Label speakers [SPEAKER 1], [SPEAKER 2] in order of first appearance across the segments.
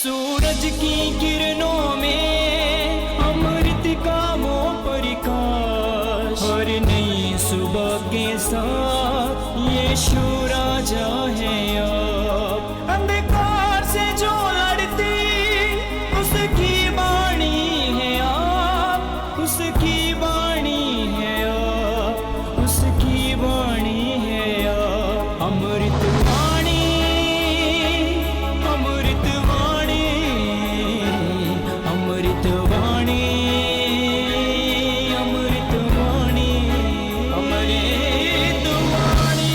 [SPEAKER 1] सूरज की किरणों में अमृत का वो प्रकाश, हर नई सुबह के साथ यीशु राजा है अब। अंधकार से जो लड़ती उसकी वाणी है आप, उसकी वाणी है आप, उसकी वाणी है आप। अमृत वाणी, अमृत वाणी, अमृत वाणी, अमृत वाणी, अमृत वाणी।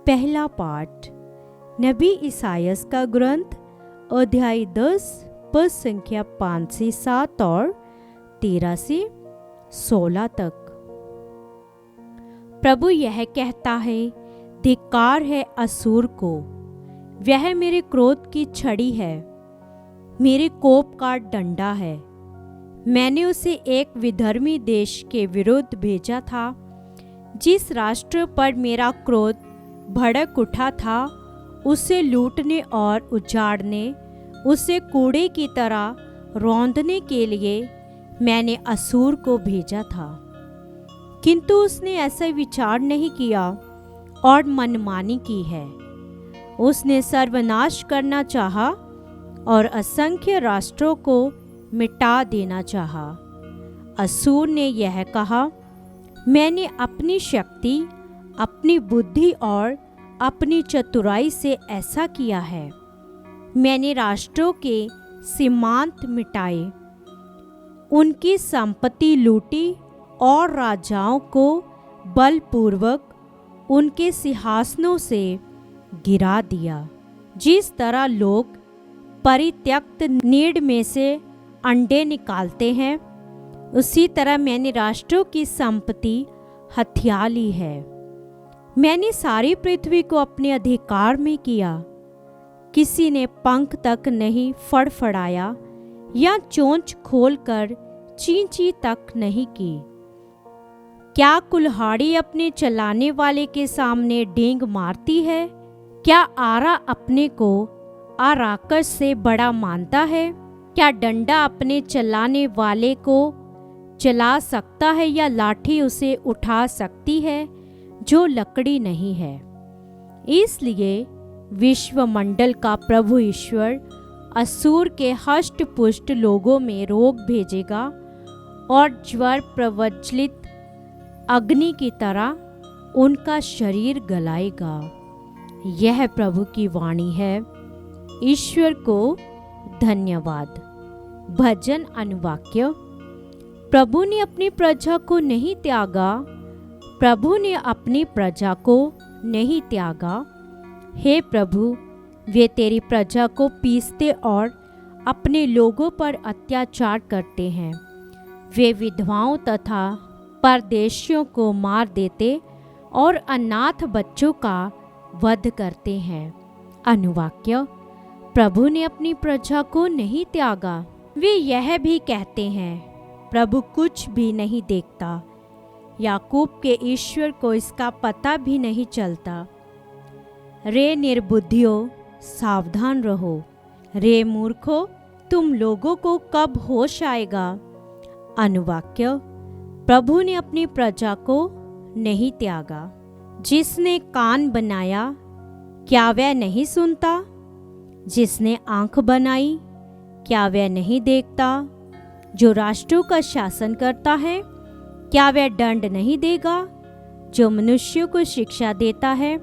[SPEAKER 2] पहला पाठ नबी इसायास का ग्रंथ अध्याय 10 पद संख्या 5 से 7 और 13 से 16 तक। प्रभु यह कहता है, धिक्कार है असूर को, वह मेरे क्रोध की छड़ी है, मेरे कोप का डंडा है। मैंने उसे एक विधर्मी देश के विरुद्ध भेजा था, जिस राष्ट्र पर मेरा क्रोध भड़क उठा था, उसे लूटने और उजाड़ने, उसे कूड़े की तरह रौंदने के लिए मैंने असूर को भेजा था। किंतु उसने ऐसा विचार नहीं किया और मनमानी की है। उसने सर्वनाश करना चाहा और असंख्य राष्ट्रों को मिटा देना चाहा। असूर ने यह कहा, मैंने अपनी शक्ति, अपनी बुद्धि और अपनी चतुराई से ऐसा किया है। मैंने राष्ट्रों के सीमांत मिटाए, उनकी संपत्ति लूटी और राजाओं को बलपूर्वक उनके सिंहासनों से गिरा दिया। जिस तरह लोग परित्यक्त नीड़ में से अंडे निकालते हैं, उसी तरह मैंने राष्ट्रों की संपत्ति हथिया ली है। मैंने सारी पृथ्वी को अपने अधिकार में किया। किसी ने पंख तक नहीं फड़फड़ाया या चोंच खोलकर चींची तक नहीं की। क्या कुल्हाड़ी अपने चलाने वाले के सामने डींग मारती है? क्या आरा अपने को आराकस से बड़ा मानता है? क्या डंडा अपने चलाने वाले को चला सकता है या लाठी उसे उठा सकती है जो लकड़ी नहीं है? इसलिए विश्वमंडल का प्रभु ईश्वर असूर के हष्ट पुष्ट लोगों में रोग भेजेगा और ज्वर प्रज्वलित अग्नि की तरह उनका शरीर गलाएगा। यह प्रभु की वाणी है। ईश्वर को धन्यवाद। भजन अनुवाक्य। प्रभु ने अपनी प्रजा को नहीं त्यागा, प्रभु ने अपनी प्रजा को नहीं त्यागा। हे प्रभु, वे तेरी प्रजा को पीसते और अपने लोगों पर अत्याचार करते हैं। वे विधवाओं तथा परदेशियों को मार देते और अनाथ बच्चों का वध करते हैं। अनुवाक्य। प्रभु ने अपनी प्रजा को नहीं त्यागा। वे यह भी कहते हैं, प्रभु कुछ भी नहीं देखता। याकूब के ईश्वर को इसका पता भी नहीं चलता। रे निर्बुद्धियों, सावधान रहो। रे मूर्खों, तुम लोगों को कब होश आएगा? अनुवाक्य। प्रभु ने अपनी प्रजा को नहीं त्यागा। जिसने कान बनाया, क्या वह नहीं सुनता? जिसने आंख बनाई, क्या वह नहीं देखता? जो राष्ट्रों का शासन करता है, क्या वह दंड नहीं देगा? जो मनुष्यों को शिक्षा देता है,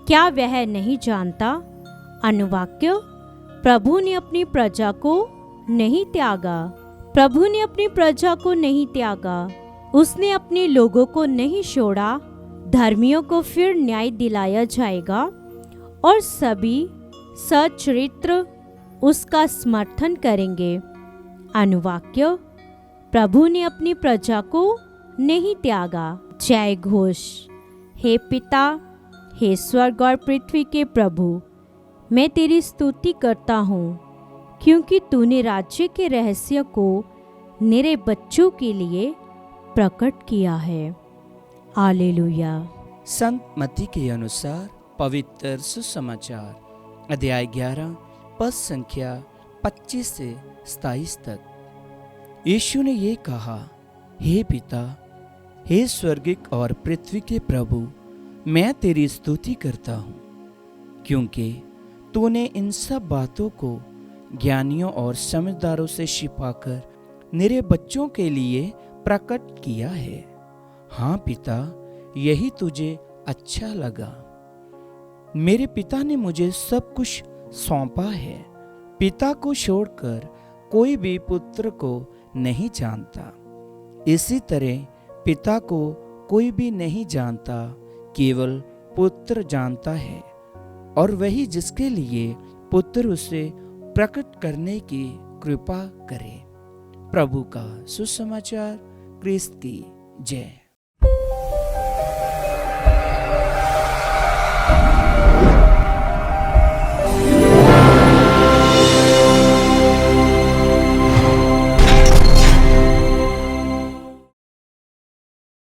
[SPEAKER 2] क्या वह नहीं जानता? अनुवाक्य। प्रभु ने अपनी प्रजा को नहीं त्यागा। प्रभु ने अपनी प्रजा को नहीं त्यागा। उसने अपने लोगों को नहीं छोड़ा। धर्मियों को फिर न्याय दिलाया जाएगा और सभी सच्चरित्र उसका समर्थन करेंगे। अनुवाक्य। प्रभु ने अपनी प्रजा को नहीं त्यागा। जय घोष। हे पिता, हे स्वर्ग और पृथ्वी के प्रभु, मैं तेरी स्तुति करता हूँ, क्योंकि तूने राज्य के रहस्य को मेरे बच्चों के लिए प्रकट किया है। हालेलुया।
[SPEAKER 3] संत मत्ती के अनुसार पवित्र सुसमाचार। अध्याय 11 पद संख्या 25 से 27 तक। यीशु ने ये कहा, हे पिता, हे स्वर्गिक और पृथ्वी के प्रभु, मैं तेरी स्तुति करता हूँ, क्योंकि तूने इन सब बातों को ज्ञानियों और समझदारों से छिपाकर मेरे बच्चों के लिए प्रकट किया है। हाँ पिता, यही तुझे अच्छा लगा। मेरे पिता ने मुझे सब कुछ सौंपा है। पिता को छोड़कर कोई भी पुत्र को नहीं जानता, इसी तरह पिता को कोई भी नहीं जानता, केवल पुत्र जानता है, और वही जिसके लिए पुत्र उसे प्रकट करने की कृपा करे। प्रभु का सुसमाचार। क्रिस्त की जय।